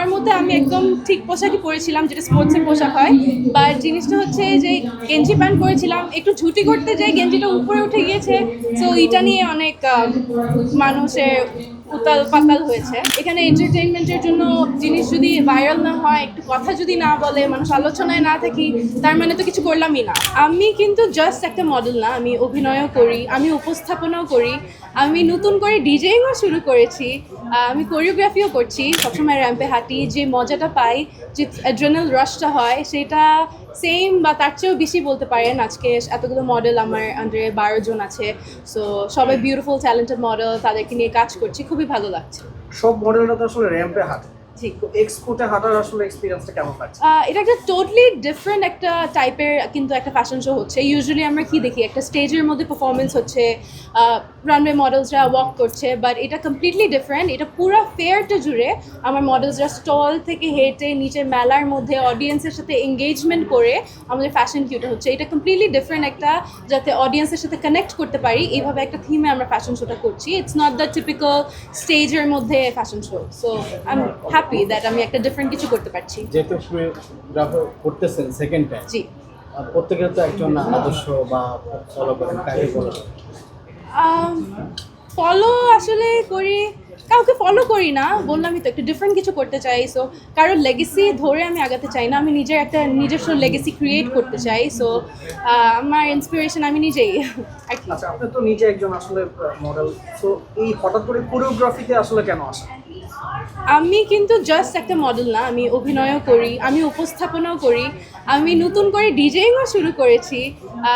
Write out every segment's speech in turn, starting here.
আমার মতে আমি একদম ঠিক পোশাকই পরেছিলাম, যেটা স্পোর্টসের পোশাক হয়। বাট জিনিসটা হচ্ছে যে গেঞ্জি প্যান্ট পরেছিলাম, একটু ঝুটি করতে যাই গেঞ্জিটা উপরে উঠে গিয়েছে। সো এটা নিয়ে অনেক মানুষের উতাল পাতাল হয়েছে। এখানে এন্টারটেইনমেন্টের জন্য জিনিস যদি ভাইরাল না হয়, একটু কথা যদি না বলে, মানুষ আলোচনায় না থাকি, তার মানে তো কিছু করলামই না। আমি কিন্তু জাস্ট একটা মডেল না, আমি অভিনয়ও করি, আমি উপস্থাপনাও করি, আমি নতুন করে ডিজেইংও শুরু করেছি, আমি কোরিওগ্রাফিও করছি, সবসময় র্যাম্পে হাঁটি, যে মজাটা পাই, যে অ্যাড্রেনাল রাশটা হয়, সেটা সেম বা তার চেয়েও বেশি বলতে পারেন। আজকে এতগুলো মডেল আমার আন্ডারে 12 জন আছে। সো সবাই বিউটিফুল ট্যালেন্টেড মডেল, তাদেরকে নিয়ে কাজ করছি, খুবই ভালো লাগছে। সব মডেলরা তো আসলে র্যাম্পে হাঁটে, জি। তো এক্সপোর্টে হাঁটার আসলে এক্সপেরিয়েন্সটা কেমন লাগছে? এটা একটা টোটালি ডিফারেন্ট একটা টাইপের কিন্তু একটা ফ্যাশন শো হচ্ছে। ইউজুয়ালি আমরা কি দেখি, একটা স্টেজের মধ্যে পারফরমেন্স হচ্ছে, রানওয়ে মডেলসরা ওয়াক করছে, বাট এটা কমপ্লিটলি ডিফারেন্ট। এটা পুরো ফেয়ারটা জুড়ে আমার মডেলসরা স্টল থেকে হেঁটে নিচের মেলার মধ্যে অডিয়েন্সের সাথে এঙ্গেজমেন্ট করে আমাদের ফ্যাশন কিউটা হচ্ছে। এটা কমপ্লিটলি ডিফারেন্ট একটা, যাতে অডিয়েন্সের সাথে কানেক্ট করতে পারি, এইভাবে একটা থিমে আমরা ফ্যাশন শোটা করছি। ইটস নট দ্য টিপিক্যাল স্টেজের মধ্যে fashion show. So I am happy that আমি একটা ডিফারেন্ট কিছু করতে পারছি। যেহেতু কোরিওগ্রাফার করতেছেন সেকেন্ড টাইম, জি। প্রত্যেকের তো একজন আদর্শ বা ফলো করেন, কাকে বলেন? ফলো আসলে করি, কাউকে ফলো করি না, বললামই তো একটু ডিফারেন্ট কিছু করতে চাই। সো কারোর লেগেসি ধরে আমি আগাতে চাই না, আমি নিজের একটা নিজস্ব লেগেসি ক্রিয়েট করতে চাই। সো আমার ইন্সপিরেশন আমি নিজেই আর কি। আচ্ছা, আপনি তো নিজে একজন আসলে মডেল, তো এই হঠাৎ করে কোরিওগ্রাফিতে আসলে কেন আসা? আমি কিন্তু জাস্ট একটা মডেল না, আমি অভিনয়ও করি, আমি উপস্থাপনাও করি, আমি নতুন করে ডিজেইংও শুরু করেছি,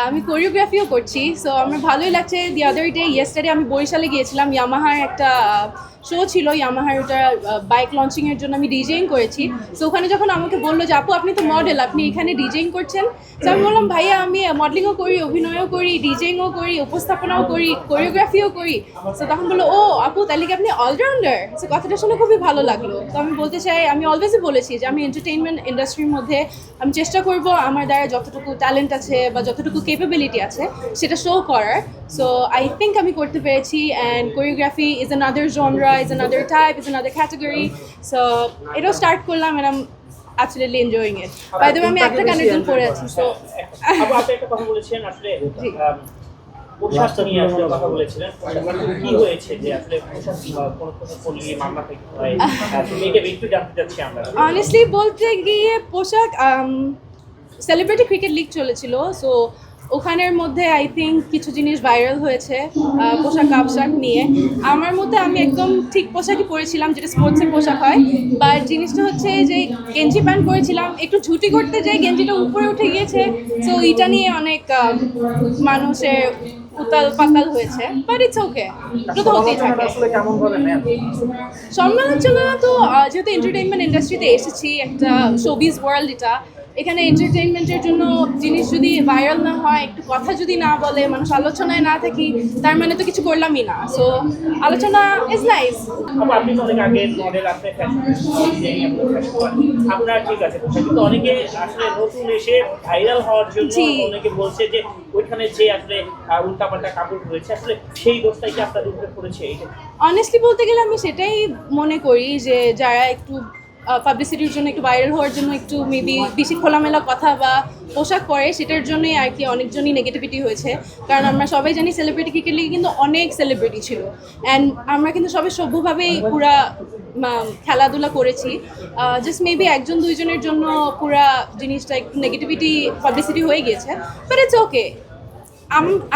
আমি কোরিওগ্রাফিও করছি। সো আমার ভালোই লাগছে। দি আদার ডে ইয়েস্টারডে আমি বরিশালে গিয়েছিলাম, ইয়ামাহার একটা শো ছিল, ইয়ামাহার ওটা বাইক লঞ্চিংয়ের জন্য আমি ডিজেইং করেছি। সো ওখানে যখন আমাকে বললো যে আপু আপনি তো মডেল, আপনি এখানে ডিজেইং করছেন, তো আমি বললাম ভাইয়া আমি মডেলিংও করি, অভিনয়ও করি, ডিজেইংও করি, উপস্থাপনাও করি, কোরিওগ্রাফিও করি। সো তখন বললো ও আপু তাহলে কি আপনি অলরাউন্ডার? সো কথাটা শুনে খুবই ভালো লাগলো। তো আমি বলতে চাই, আমি অলওয়েজই বলেছি যে আমি এন্টারটেইনমেন্ট ইন্ডাস্ট্রির মধ্যে আমি চেষ্টা করব আমার দ্বারা যতটুকু ট্যালেন্ট আছে বা যতটুকু ক্যাপাবিলিটি আছে সেটা শো করার। সো আই থিঙ্ক আমি করতে পেরেছি। And choreography is another genre, is another type, is another category. So এটাও স্টার্ট করলাম and I'm absolutely enjoying it. By the way আমি একটা গানের জন্য পড়ে আছি। সো আপনি একটা কথা বলেছেন আসলে পোশাক নিয়ে আসলে কথা বলেছিলেন, কি হয়েছে যে আসলে পোশাক কোন পোশাক পরলে মামলা থেকে হয়, তুমি এটা একটু জানতে চাচ্ছি আমরা। অনেস্টলি বলতে গিয়ে পোশাক, সেলিব্রিটি ক্রিকেট লিগ চলেছিল, সো ওখানের মধ্যে আই থিঙ্ক কিছু জিনিস ভাইরাল হয়েছে পোশাক আশাক নিয়ে। আমার মতে আমি একদম ঠিক পোশাকই পরেছিলাম, যেটা স্পোর্টসের পোশাক হয়। বাট জিনিসটা হচ্ছে যে গেঞ্জি প্যান্ট পরেছিলাম, একটু ঝুটি করতে যাই গেঞ্জিটা উপরে উঠে গিয়েছে। সো এটা নিয়ে অনেক মানুষের উতাল পাতাল হয়েছে, বাট ইটস ওকে, এটা তো হতেই থাকে। আসলে কেমন ভাবে নেন? সমালোচনা তো যেহেতু এন্টারটেইনমেন্ট ইন্ডাস্ট্রিতে এসেছি, একটা শোবিজ ওয়ার্ল্ড, এখানে এন্টারটেইনমেন্টের জন্য জিনিস যদি ভাইরাল না হয়, একটু কথা যদি না বলে, মানুষ আলোচনায় না থাকি, তার মানে তো কিছু করলামই না। সো আলোচনা ইজ নাইস। আপনি তো অনেক আগে মডেল, আপনি আপনার ঠিক আছে পোশাক, কিন্তু অনেকে আসলে নতুন এসে ভাইরাল হওয়ার জন্য অনেকে বলছে যে ওইখানে যে আসলে উল্টাপাল্টা কাপড় রয়েছে, আসলে সেই দোষটাই কি আপনাদের উপরে পড়েছে? অনেস্টলি বলতে গেলে আমি সেটাই মনে করি যে যারা একটু পাবলিসিটির জন্য, একটু ভাইরাল হওয়ার জন্য একটু মেবি বেশি খোলামেলা কথা বা পোশাক পরে, সেটার জন্যই আর কি অনেকজনই নেগেটিভিটি হয়েছে। কারণ আমরা সবাই জানি সেলিব্রিটি ক্রিকেট লিগে কিন্তু অনেক সেলিব্রিটি ছিল, অ্যান্ড আমরা কিন্তু সবাই সভ্যভাবেই পুরা খেলাধুলা করেছি। জাস্ট মেবি একজন দুইজনের জন্য পুরা জিনিসটা একটু নেগেটিভিটি পাবলিসিটি হয়ে গিয়েছে, বাট ইটস ওকে।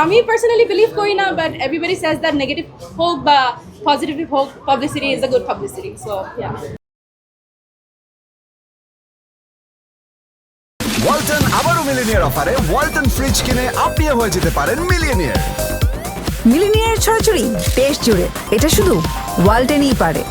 আমি পার্সোনালি বিলিভ করি না, but everybody says that negative হোক বা পজিটিভ হোক, publicity is a good publicity. So yeah. Walton আবারও মিলিনিয়ার অফারে ওয়ালটন ফ্রিজ কিনে আপনিও হয়ে যেতে পারেন মিলিয়নিয়ার। মিলিনিয়ার ছড়াছড়ি দেশ জুড়ে, এটা শুধু ওয়ালটেনই পারে।